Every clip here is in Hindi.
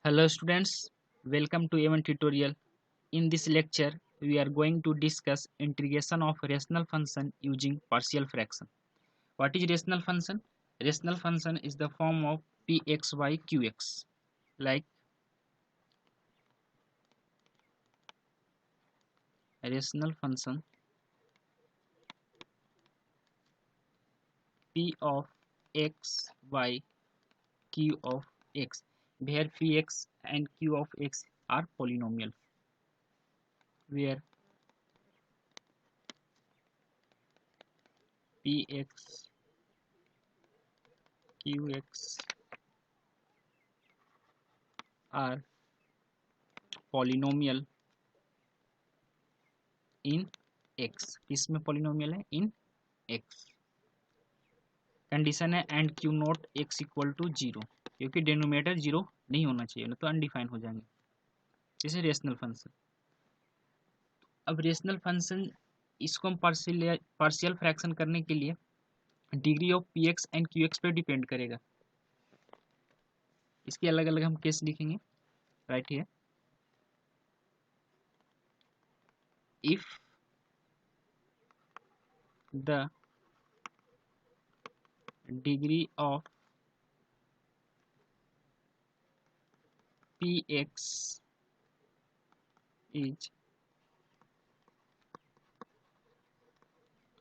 Hello students, welcome to A1 tutorial. In this lecture, we are going to discuss integration of rational function using partial fraction. What is rational function? Rational function is the form of px by qx. Like rational function p of x by q of x, where px and q of x are polynomial, where px, qx are polynomial in x. किसमें पॉलिनोमियल है? In x. कंडीशन है and Q not x equal to zero, क्योंकि डिनोमिनेटर जीरो नहीं होना चाहिए ना, तो अनडिफाइन हो जाएंगे. जैसे रेशनल फंक्शन. अब रेशनल फंक्शन इसको हम पार्शियल फ्रैक्शन करने के लिए degree of P X and Q X पे डिपेंड करेगा. इसके अलग अलग हम केस लिखेंगे. Right here, if the degree of px is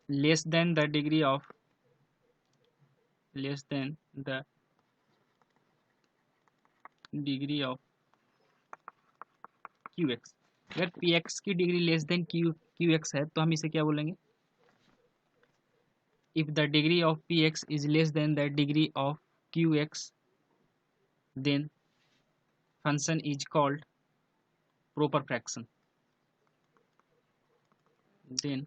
less than the degree of qx. अगर px की डिग्री लेस देन qx है तो हम इसे क्या बोलेंगे? if the degree of px is less than the degree of qx, then function is called proper fraction. Then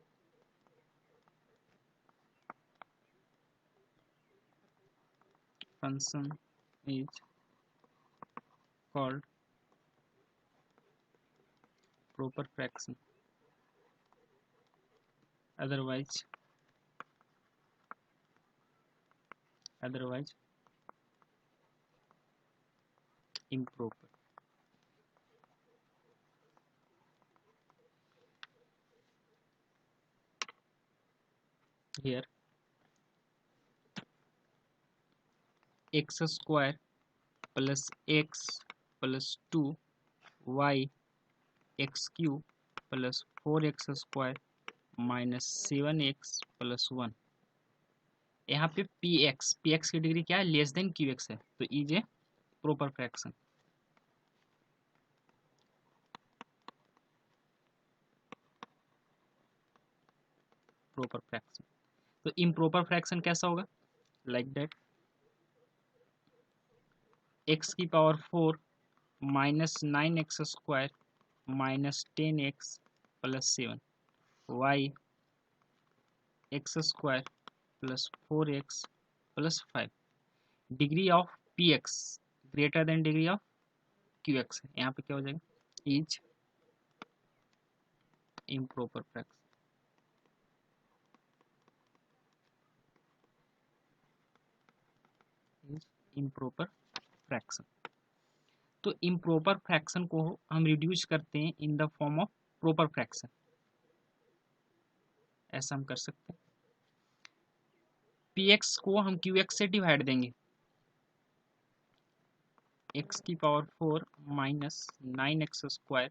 function is called proper fraction. Otherwise improper. Here x square plus x plus 2 y x cube plus 4x square minus 7x plus 1. यहाँ पे px की डिग्री क्या है? लेस देन qx है, तो is a proper fraction. Proper fraction. तो इम्प्रॉपर फ्रैक्शन कैसा होगा? लाइक दैट x की power 4 minus 9x square minus 10x plus 7 y x square plus 4x plus 5. Degree of px greater than degree of qx. यहाँ पे क्या हो जाएगा? Is improper fraction. Improper fraction. तो इम्प्रॉपर फ्रैक्शन को हम रिड्यूस करते हैं in the form of proper fraction. ऐसा हम कर सकते हैं. px को हम qx से डिवाइड देंगे. x की power 4 minus 9x square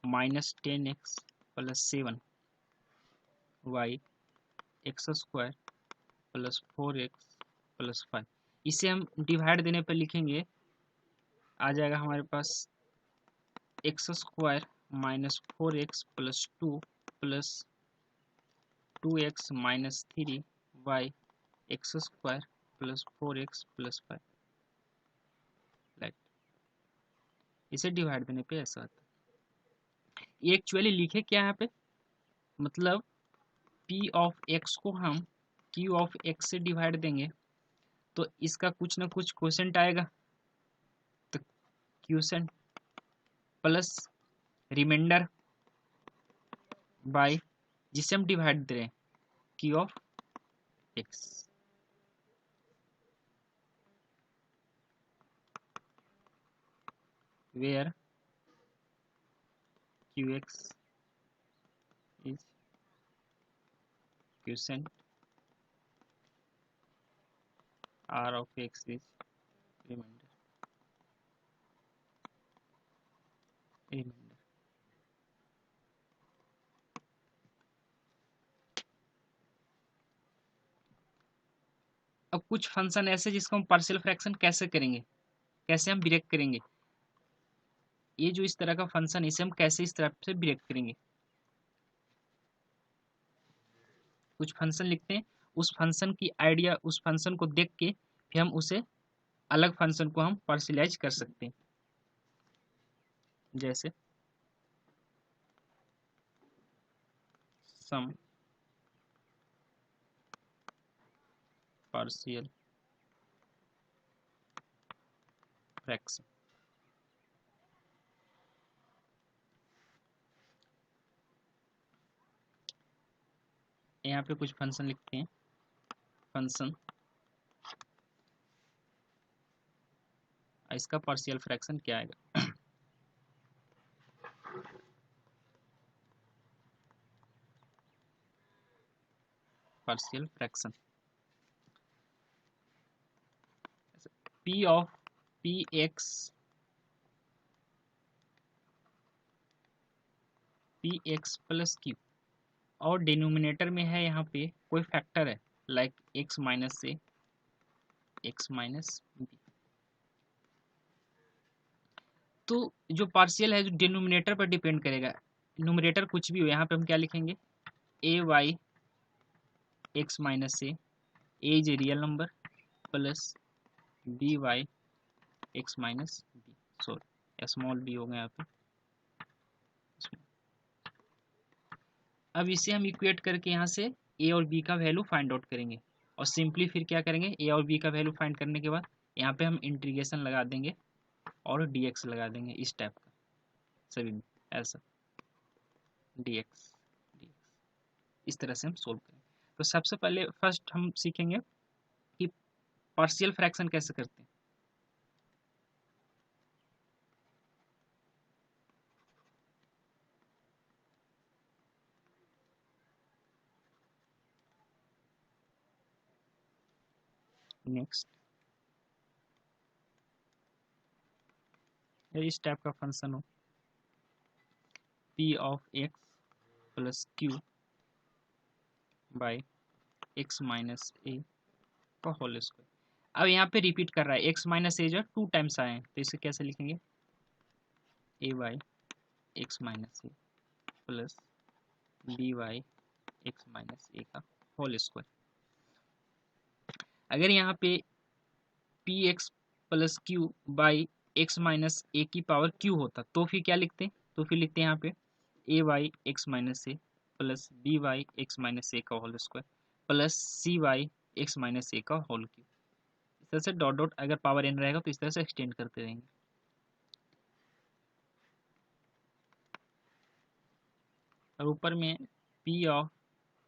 minus 10x plus 7 y x square plus 4x plus 5. इसे हम डिवाइड देने पर लिखेंगे, आ जाएगा हमारे पास x square minus 4x plus 2 plus 2x minus 3 y x square plus 4x plus 5. Right, इसे डिवाइड देने पे ऐसा आता है. ये एक्चुअली लिखे क्या है यहाँ पे? मतलब p ऑफ x को हम q ऑफ x से डिवाइड देंगे तो इसका कुछ ना कुछ क्वोशेंट आएगा, तो क्वोशेंट प्लस रिमाइंडर बाय जिसे हम डिवाइड दे रहे हैं q of x. Where qx is quotient, r of x is remainder. अब कुछ फंक्शन ऐसे जिसको हम पार्शियल फ्रैक्शन कैसे करेंगे, कैसे हम ब्रेक करेंगे, ये जो इस तरह का फंक्शन इसे हम कैसे इस तरह से ब्रेक करेंगे। कुछ फंक्शन लिखते हैं, उस फंक्शन की आइडिया, उस फंक्शन को देख के फिर हम उसे अलग फंक्शन को हम पार्शियलाइज कर सकते हैं। जैसे सम पार्शियल फ्रैक्शन, यहाँ पे कुछ फंक्शन लिखते हैं। फंक्शन इसका पार्शियल फ्रैक्शन क्या आएगा, partial fraction p of px plus q, और डिनोमिनेटर में है यहाँ पे कोई फैक्टर है लाइक x माइनस ए, x माइनस बी। तो जो पार्शियल है जो डिनोमिनेटर पर डिपेंड करेगा, न्यूमरेटर कुछ भी हो, यहाँ पे हम क्या लिखेंगे, a y x minus a is a real number plus b y x minus b, sorry small b हो गया यहाँ पे। अब इसे हम इक्वेट करके यहाँ से ए और बी का वैल्यू फाइंड आउट करेंगे, और सिंपली फिर क्या करेंगे, ए और बी का वैल्यू फाइंड करने के बाद यहाँ पे हम इंटीग्रेशन लगा देंगे और dx लगा देंगे, इस टाइप का सभी में ऐसा dx इस तरह से हम सोल्व करेंगे। तो सबसे पहले फर्स्ट हम सीखेंगे कि पार्शियल फ्रैक्शन कैसे करते हैं। नेक्स्ट इस टाइप का फंक्शन हो p of x plus q by x minus a का होल स्क्वायर। अब यहाँ पे रिपीट कर रहा है, x माइनस ए जो 2 टाइम्स आए हैं, तो इसे कैसे लिखेंगे, a by x minus a plus b y x minus a का होल स्क्वायर। अगर यहाँ पे p x plus q by x minus a की पावर क्यू होता तो फिर क्या लिखते हैं, तो फिर लिखते हैं यहाँ पे a y x minus a plus b y x minus a का whole square plus c y x minus a का होल क्यू। इस तरह से डॉट डॉट अगर पावर एन रहेगा तो इस तरह से एक्सटेंड करते रहेंगे। और ऊपर में p of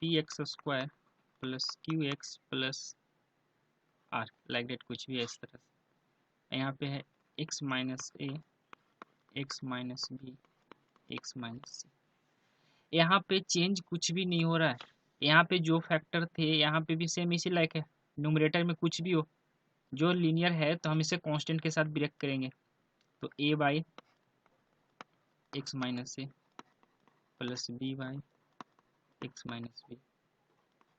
P x square plus q x plus r like that कुछ भी है इस तरह से। यहाँ पे है x minus a x minus b x minus c. यहाँ पे चेंज कुछ भी नहीं हो रहा है, यहाँ पे जो फैक्टर थे यहाँ पे भी सेम इसी लाइक है, न्यूमरेटर में कुछ भी हो जो लीनियर है तो हम इसे कांस्टेंट के साथ ब्रेक करेंगे। तो a by x minus a plus B by x minus b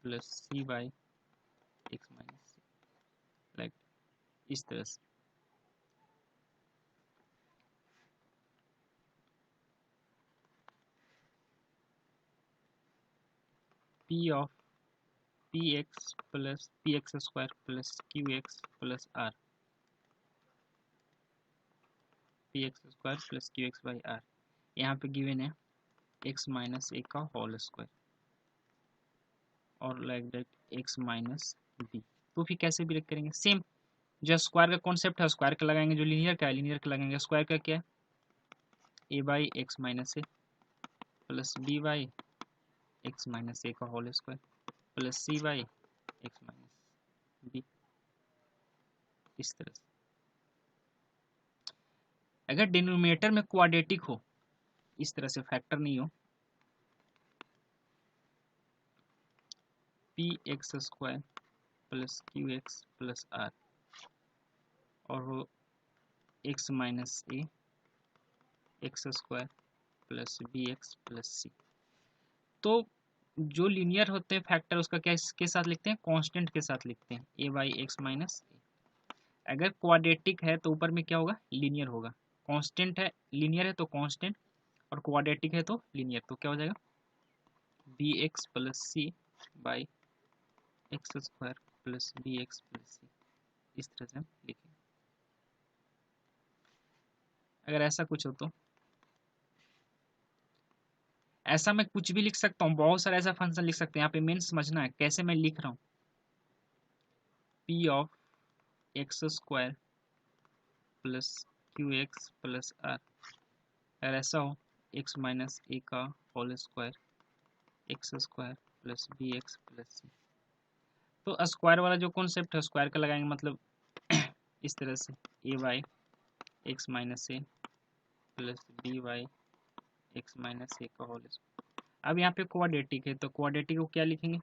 plus c by x minus c, like इस तरह से। P of P x plus p x square plus q x plus r, p x square plus q x by r, यहाँ पे गिवन है एक्स माइनस ए का होल स्क्वायर और like that x minus b. तो फिर कैसे ब्रेक करेंगे, सेम जो स्क्वायर का कॉन्सेप्ट है स्क्वायर का लगाएंगे, जो लीनियर का है लीनियर का लगाएंगे। स्क्वायर का क्या है, a by x minus a plus B by x minus a का whole square plus c by x minus b, इस तरह से। अगर डिनोमिनेटर में क्वाड्रेटिक हो, इस तरह से फैक्टर नहीं हो, p x square plus q x plus r और हो x minus a x square plus B x plus c, तो जो लीनियर होते हैं फैक्टर उसका क्या इसके साथ लिखते हैं, कांस्टेंट के साथ लिखते हैं, ए बाई एक्स माइनस ए। अगर क्वाड्रेटिक है तो ऊपर में क्या होगा, लीनियर होगा। कांस्टेंट है, लीनियर है तो कांस्टेंट, और क्वाड्रेटिक है तो लीनियर, तो क्या हो जाएगा b x plus c by x square plus B x plus c, इस तरह से हम लिखेंगे। अगर ऐसा कुछ हो तो ऐसा मैं कुछ भी लिख सकता हूँ, बहुत सारा ऐसा फंक्शन लिख सकते हैं। यहाँ पे मेन समझना है कैसे मैं लिख रहा हूँ, p of x square plus q x plus r. अगर ऐसा हो एक्स माइनस ए का whole square x square plus B x plus c, तो स्क्वायर वाला जो कॉन्सेप्ट है स्क्वायर का लगाएंगे, मतलब इस तरह से a by x minus a plus B by x minus a का होल स्क्वायर। अब यहाँ पे क्वाड्रेटिक है तो क्वाड्रेटिक को क्या लिखेंगे,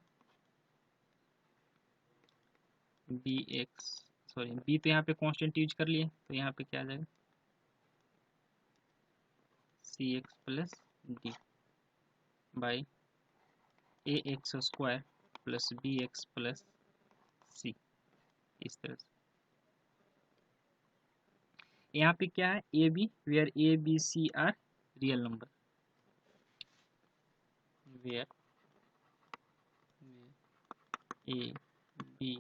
बी एक्स, सॉरी बी तो यहाँ पे कांस्टेंट यूज कर लिए, तो यहाँ पे क्या आ जाएगा c x plus d by a x square plus B x plus c, इस तरह से। यहाँ पे क्या है a b, where a b c are real number, where a b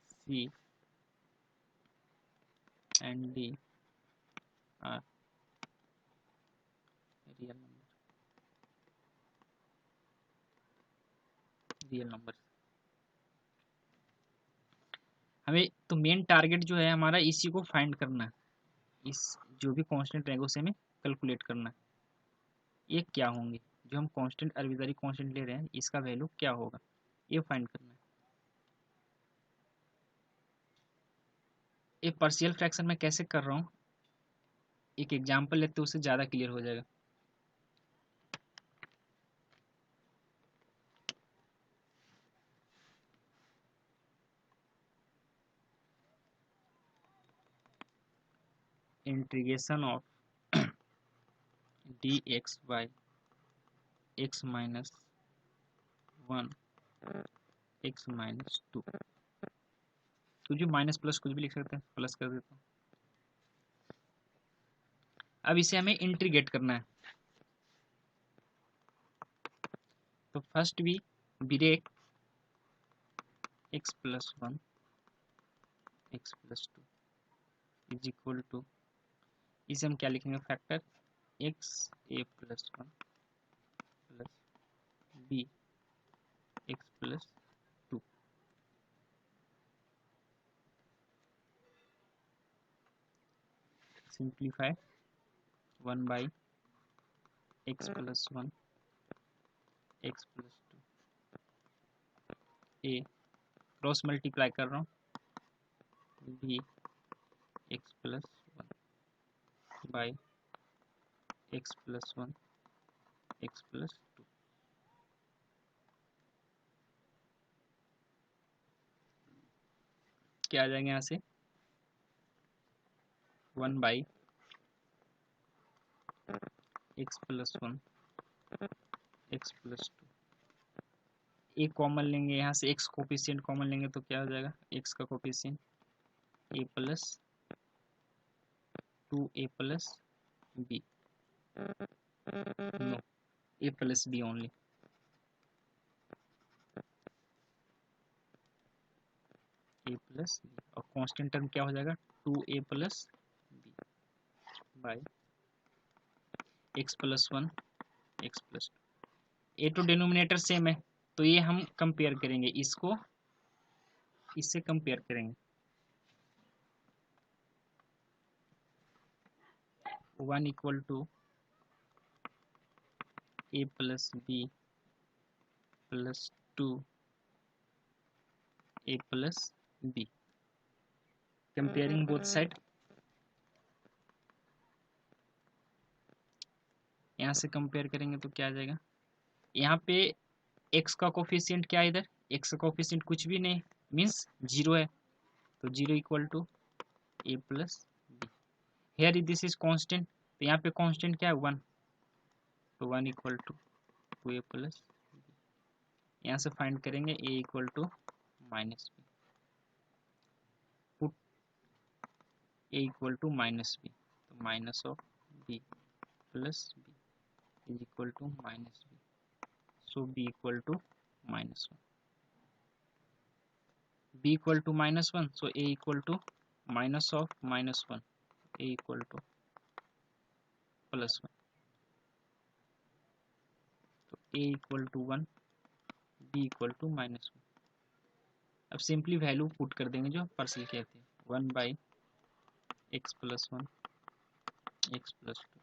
c and d are real number, real number. हमें तो मेन टारगेट जो है हमारा इसी को फाइंड करना है, इस जो भी कांस्टेंट रहेगा उसे हमें कैलकुलेट करना है, ये क्या होंगे जो हम कांस्टेंट अर्बिट्ररी कांस्टेंट ले रहे हैं, इसका वैल्यू क्या होगा ये फाइंड करना है। ये पार्शियल फ्रैक्शन में कैसे कर रहा हूँ, एक एग्जांपल लेते उससे ज़्यादा क्लियर हो जाएगा। Integration of d x by x minus one x minus two, कुछ भी माइनस प्लस कुछ भी लिख सकते हैं, प्लस कर देता हूँ। अब इसे हमें इंटीग्रेट करना है, तो फर्स्ट भी break X plus one X plus two is equal to, इसे हम क्या लिखेंगे factor X A plus one plus B x plus two, simplify one by X plus one X plus two, A cross multiply कर रहा हूँ B x plus one by X plus one X plus two, क्या आ जाएंगे यहाँ से one by X plus one X plus two, एक कॉमन लेंगे यहाँ से, एक्स कोफिशिएंट कॉमन लेंगे तो क्या हो जाएगा एक्स का coefficient A plus two A plus B, no A plus B only, A plus B, और कांस्टेंट टर्म क्या हो जाएगा two A plus B by X plus one X plus two, A two denominator same है तो ये हम कंपेयर करेंगे, इसको इससे कंपेयर करेंगे, one equal to A plus B plus two A plus B, comparing both side, यहाँ से कंपेयर करेंगे तो क्या आ जाएगा, यहाँ पे x का कोफिशिएंट क्या है, इधर x का कोफिशिएंट कुछ भी नहीं मीन्स 0 है, तो 0 equal to a plus B. Here this is constant, तो यहाँ पे कांस्टेंट क्या है 1, तो 1 equal to 2a plus B. यहाँ से फाइंड करेंगे a equal to minus b, put a equal to minus b, तो minus of b plus b is equal to minus b, so b equal to minus 1, b equal to minus 1, so a equal to minus of minus 1, a equal to plus 1, तो a equal to 1, b equal to minus 1। अब सिंपली वैल्यू पुट कर देंगे जो पार्शियल किए थे, 1 by X plus 1 X plus 2,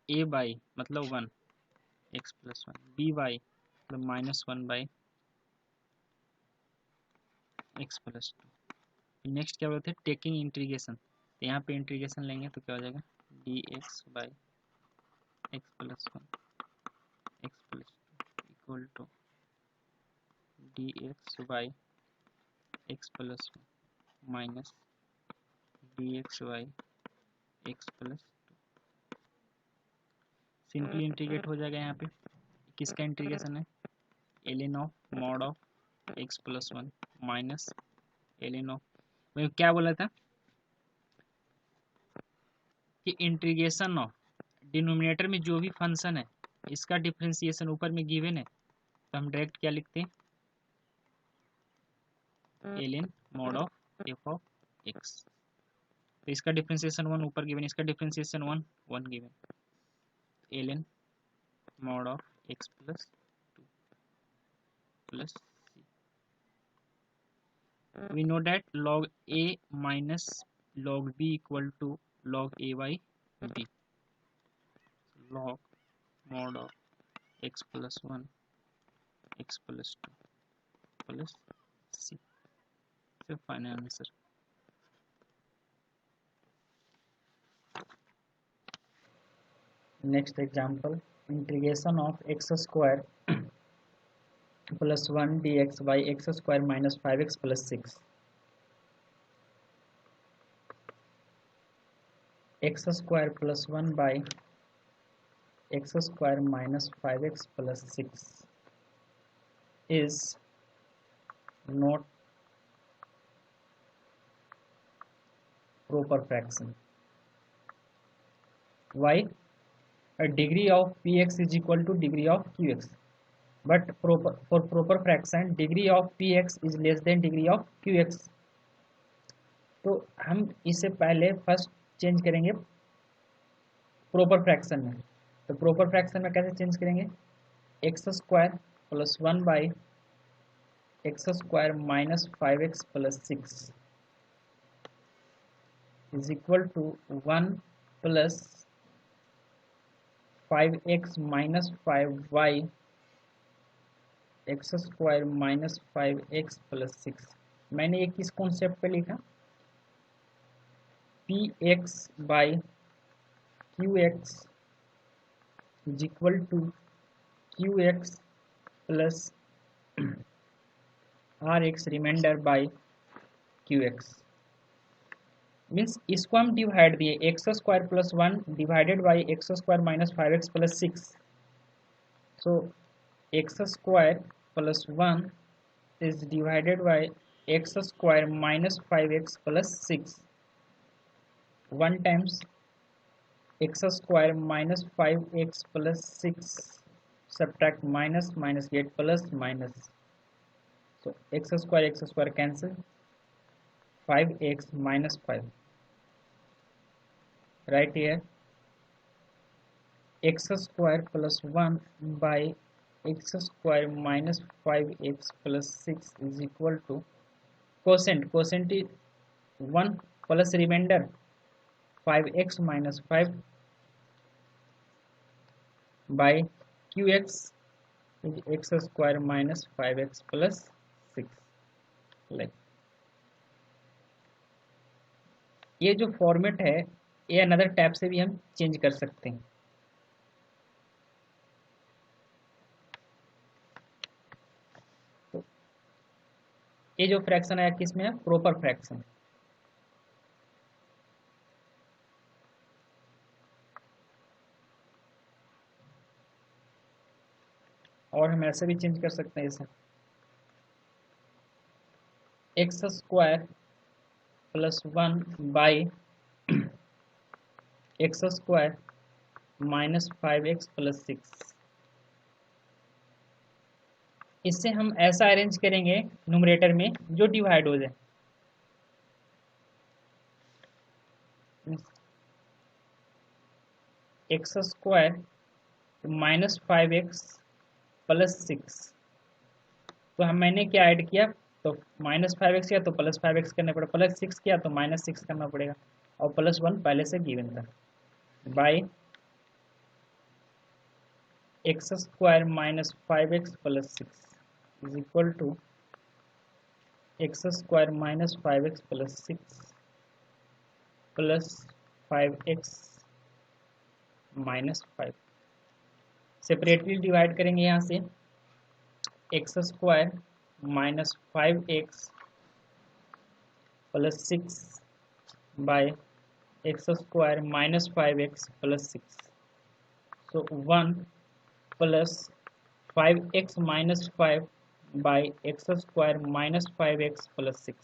a by मतलब 1 एक्स प्लस 1, b बाई मतलब minus 1 by X plus 2। Next क्या बोलते हैं, टेकिंग इंटीग्रेशन, तो यहाँ पे इंटीग्रेशन लेंगे तो क्या हो जाएगा, D x by X plus 1 X plus 2 equal to D x by X plus 1 minus D x by X plus 2। Simply integrate हो जाएगा, यहाँ पे किसका इंटीग्रेशन है, L of mod of X plus 1 minus L of, मैं क्या बोला था कि इंटीग्रेशन ऑफ डिनोमिनेटर में जो भी फंक्शन है इसका डिफरेंशिएशन ऊपर में गिवन है, तो हम डायरेक्ट क्या लिखते हैं, L mod of F of X, तो इसका डिफरेंशिएशन 1 ऊपर गिवन, इसका differentiation 1 1 given, L mod of X plus 2 plus C. we know that log a minus log b equal to log a by b, log mod of x plus 1 x plus 2 plus c, so final answer। next example, integration of x square plus 1 dx by x square minus 5x plus 6, x square plus 1 by x square minus 5x plus 6 is not proper fraction. Why? A degree of px is equal to degree of qx, but for proper fraction degree of px is less than degree of qx। तो हम इसे पहले फर्स्ट चेंज करेंगे प्रॉपर फ्रैक्शन में, तो प्रॉपर फ्रैक्शन में कैसे चेंज करेंगे, X square plus 1 by x square minus 5x plus 6 is equal to 1 plus 5x minus 5y X square minus 5x plus 6। मैंने ये किस कॉन्सेप्ट पे लिखा, px by qx is equal to qx plus rx remainder by qx, means इसको हम डिवाइड दिए X square plus 1 divided by x square minus 5x plus 6, so x square plus 1 is divided by x square minus 5x plus 6, 1 times x square minus 5x plus 6 subtract minus minus get plus minus, so x square cancel, 5x minus 5, right here x square plus 1 by x square minus 5x plus 6 is equal to quotient is 1 plus remainder 5x minus 5 by qx is x square minus 5x plus 6, like ये जो फॉर्मेट है ये अनदर टैब से भी हम चेंज कर सकते हैं, ये जो फ्रैक्शन है किसमें है, प्रॉपर फ्रैक्शन। और हम ऐसे भी चेंज कर सकते हैं इसे, x square plus 1 by x square minus 5x plus 6। इससे हम ऐसा अरेंज करेंगे न्यूमरेटर में जो डिवाइड हो जाए। X square minus 5x plus 6, तो हम मैंने क्या ऐड किया, तो माइनस 5x किया तो प्लस 5x करना पड़ेगा, प्लस 6 किया तो माइनस 6 करना पड़ेगा, और प्लस 1 पहले से गिवन था, by x square minus 5x plus 6 is equal to X square minus 5x plus 6 plus 5x minus 5। Separately divide करेंगे यहाँ से, X square minus 5x plus 6 by X square minus 5x plus 6, so 1 plus 5x minus 5 by x square minus 5x plus 6।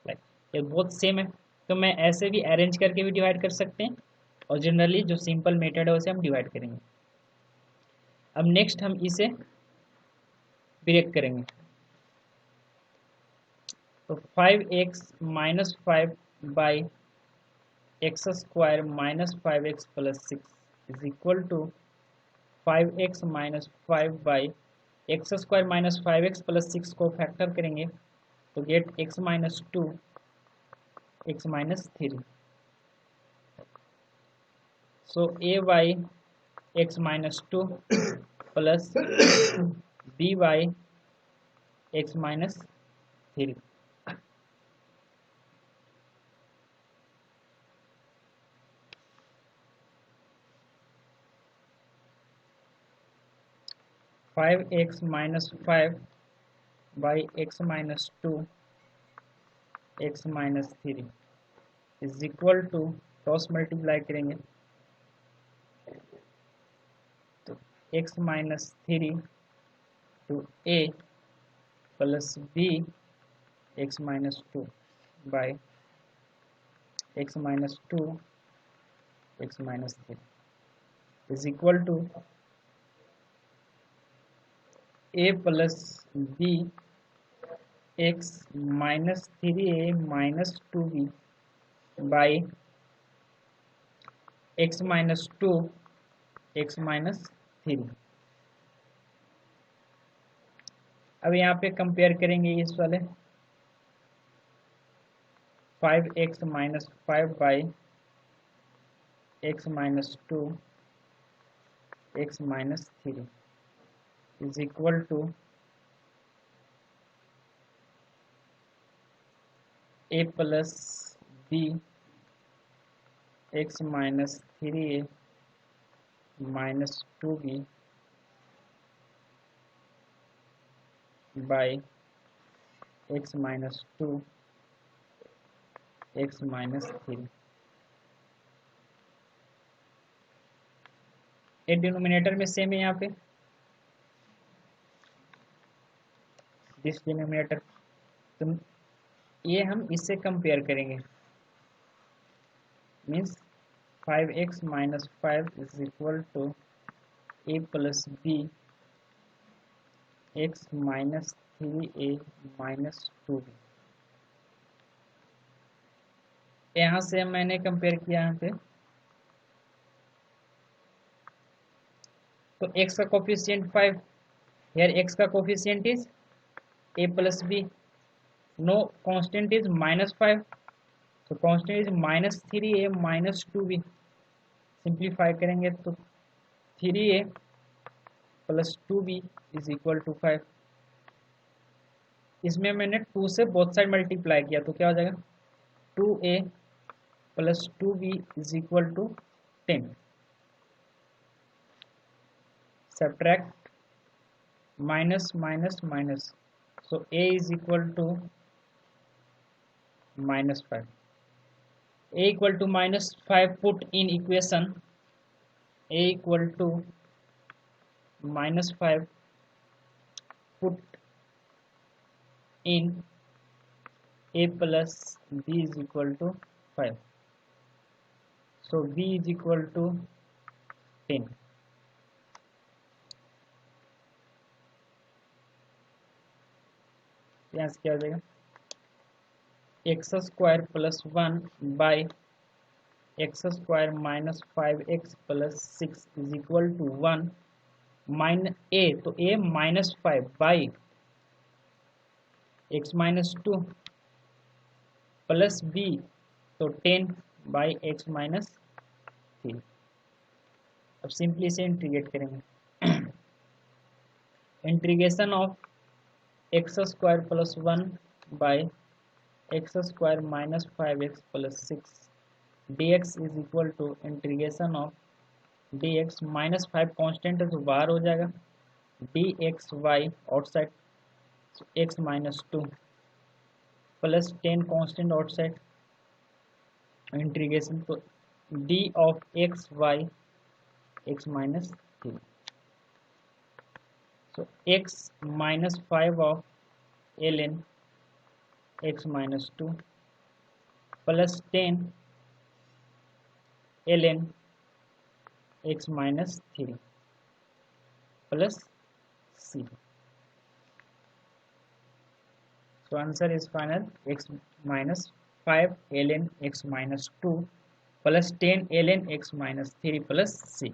Like ये बहुत सेम है, तो मैं ऐसे भी अरेंज करके भी डिवाइड कर सकते हैं, और जनरली जो सिंपल मेथड है उसे हम डिवाइड करेंगे। अब नेक्स्ट हम इसे ब्रेक करेंगे, तो 5x minus 5 by x square minus 5x plus 6 is equal to 5x minus 5 by x square minus 5x plus 6 को फैक्टर करेंगे तो get x minus 2 x minus 3, so a by x minus 2 plus b by x minus 3। 5x minus 5 by x minus 2 x minus 3 is equal to, cross multiply करेंगे तो x minus 3 to a plus b x minus 2 by x minus 2 x minus 3 is equal to a plus b x minus 3a minus 2b by x minus 2 x minus 3। अब यहाँ पे कंपेयर करेंगे इस वाले 5x minus 5 by x minus 2 x minus 3 is equal to a plus b x minus 3a minus 2b by x minus 2 x minus 3। ये डिनोमिनेटर में सेम है, यहाँ पे दिस डिनोमिनेटर, तो ये हम इससे कंपेयर करेंगे, means 5x minus 5 is equal to a plus b x minus 3a minus 2b। यहाँ से मैंने कंपेयर किया यहाँ पे, तो x का कोफिशिएंट 5, here x का coefficient is a plus b, no constant is minus 5, तो constant is minus 3a minus 2b। Simplify करेंगे तो 3a plus 2b is equal to 5। इसमें मैंने 2 से बोथ साइड मल्टीप्लाई किया तो क्या हो जाएगा, 2a plus 2b is equal to 10। Subtract minus minus minus, So a is equal to -5. A equal to -5 put in equation. A equal to -5 put in a plus b is equal to 5. So b is equal to 10. यहाँ से क्या हो जाएगा, x square plus 1 by x square minus 5x plus 6 is equal to 1 minus a, तो a -5 by x -2 plus b, तो 10 बाई x -3। अब सिंपली इसे इंटीग्रेट करेंगे। Integration of x square plus 1 by x square minus 5x plus 6 dx is equal to integration of dx -5 constant है तो बाहर हो जाएगा, dxy outside x -2 plus 10 constant outside integration, तो d of x y x -3। So x -5 of ln x -2 plus 10 ln x -3 plus c. So answer is final x -5 ln x -2 plus 10 ln x -3 plus c.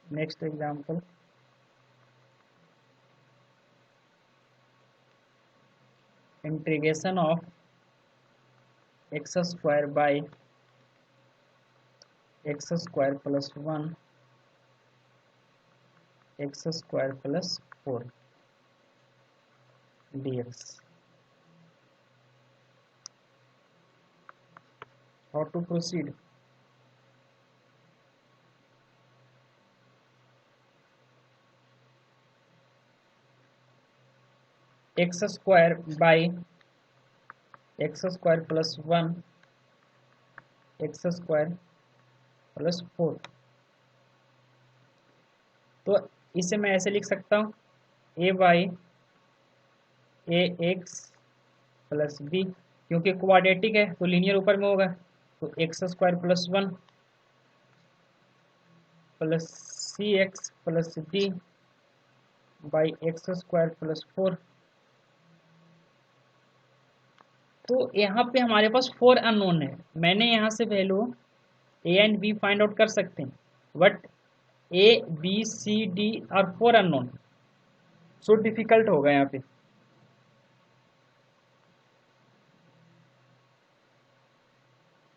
Next example, integration of x square by x square plus 1 x square plus 4 dx. How to proceed? x square by x square plus 1 x square plus 4, तो इसे मैं ऐसे लिख सकता हूँ a by a x plus b, क्योंकि क्वाड्रेटिक है तो लीनियर ऊपर में होगा, तो x square plus 1 plus c x plus d by x square plus 4। तो यहाँ पे हमारे पास 4 अननोन है, मैंने यहाँ से value a and b find out कर सकते हैं, but a b c d और 4 अननोन, सो डिफिकल्ट होगा यहाँ पे।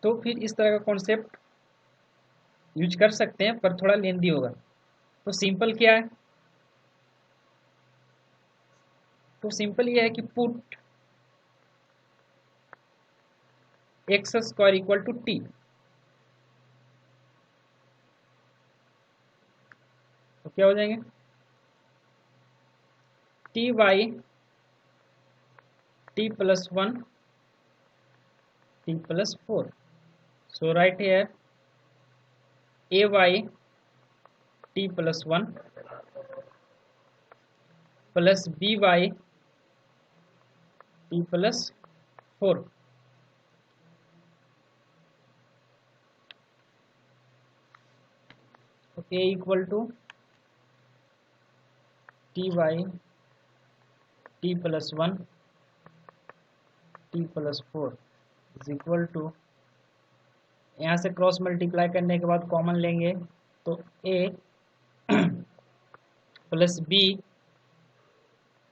तो फिर इस तरह का कॉन्सेप्ट यूज कर सकते हैं, पर थोड़ा लेंदी होगा। तो सिंपल क्या है, तो सिंपल ये है कि put x square equal to t, तो क्या हो जाएंगे t by t plus 1 t plus 4। So right here a by t plus 1 plus B by t plus 4। A equal to t by t plus 1 t plus 4 is equal to, यहाँ से क्रॉस मल्टीप्लाई करने के बाद कॉमन लेंगे तो a plus b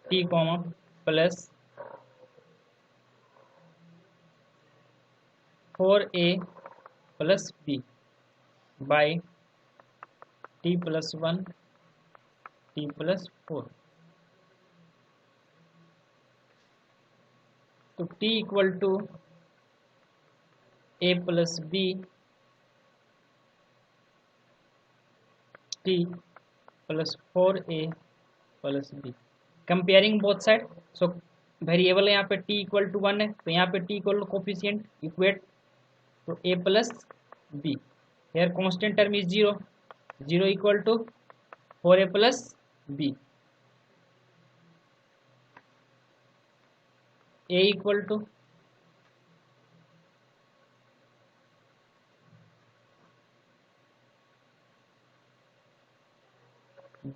t comma plus 4a plus B by t plus 1 t plus 4। तो t equal to A plus b t plus 4a plus b। Comparing both side. So variable यहाँ पे t इक्वल टू 1 है, तो यहाँ पे t equal to coefficient equate, तो a plus b। Here constant term is 0, 0 equal to 4a plus b। a equal to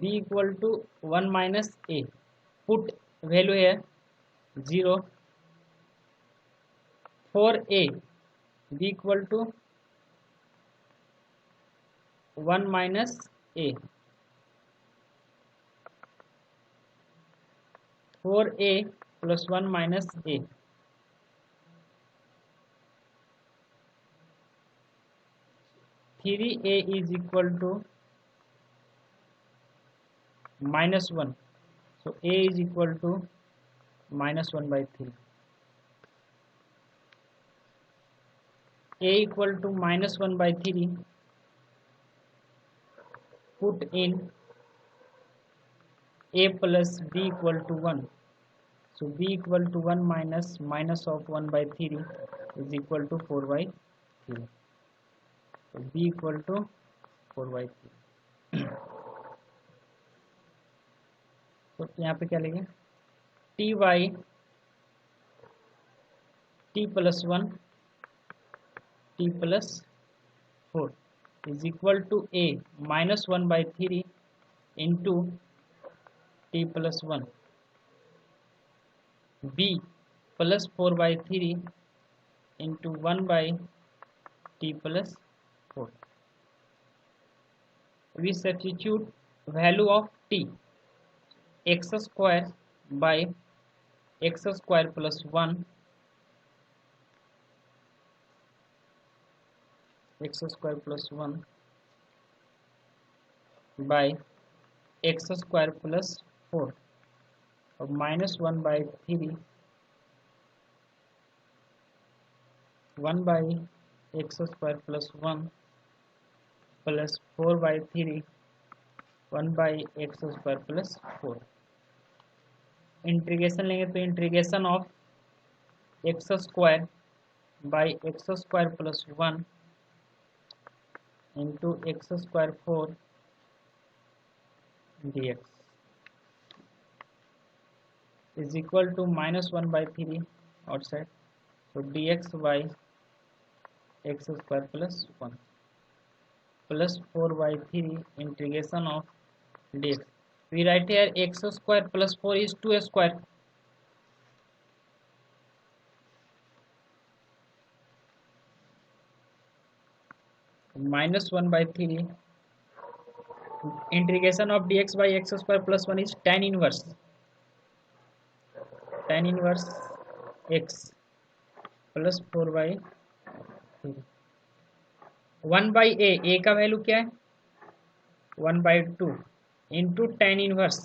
b equal to 1 minus a। Put value है 0, 4a b equal to 1 minus a, 4a plus 1 minus a। 3a is equal to minus 1, so a is equal to minus 1 by 3। a equal to minus 1 by 3, put in a plus b equal to 1, so b equal to 1 minus minus of 1 by 3 is equal to 4 by 3, so b equal to 4 by 3। तो यहाँ पे क्या लेंगे, t y t plus 1 t plus 4 is equal to a minus 1 by 3 into t plus 1, b plus 4 by 3 into 1 by t plus 4। We substitute value of t, x square by x square plus 1, x square plus 1 by x square plus 4 और minus 1 by 3, 1 by x square plus 1 plus 4 by 3, 1 by x square plus 4। Integration लेंगे तो integration of x square by x square plus 1 into x square 4 dx is equal to minus 1 by 3 outside, so dx by x square plus 1 plus 4 by 3 integration of dx। We write here x square plus 4 is 2 square, minus 1 by 3 integration of dx by x square plus 1 is tan inverse x plus 4 by 3। 1 by a का वैल्यू क्या है 1 by 2 into tan inverse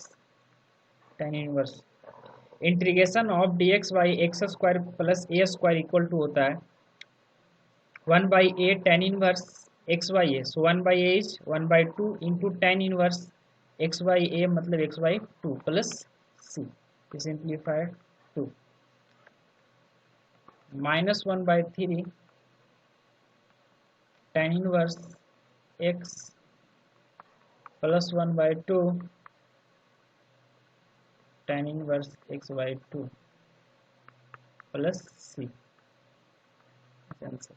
integration of d x by x square plus a square equal to होता है 1 by a tan inverse x by a, so 1 by a is 1 by 2 into tan inverse x by a मतलब x by 2 plus c, simplified 2 minus 1 by 3 tan inverse x plus 1 by 2 tan inverse x by 2 plus c answer.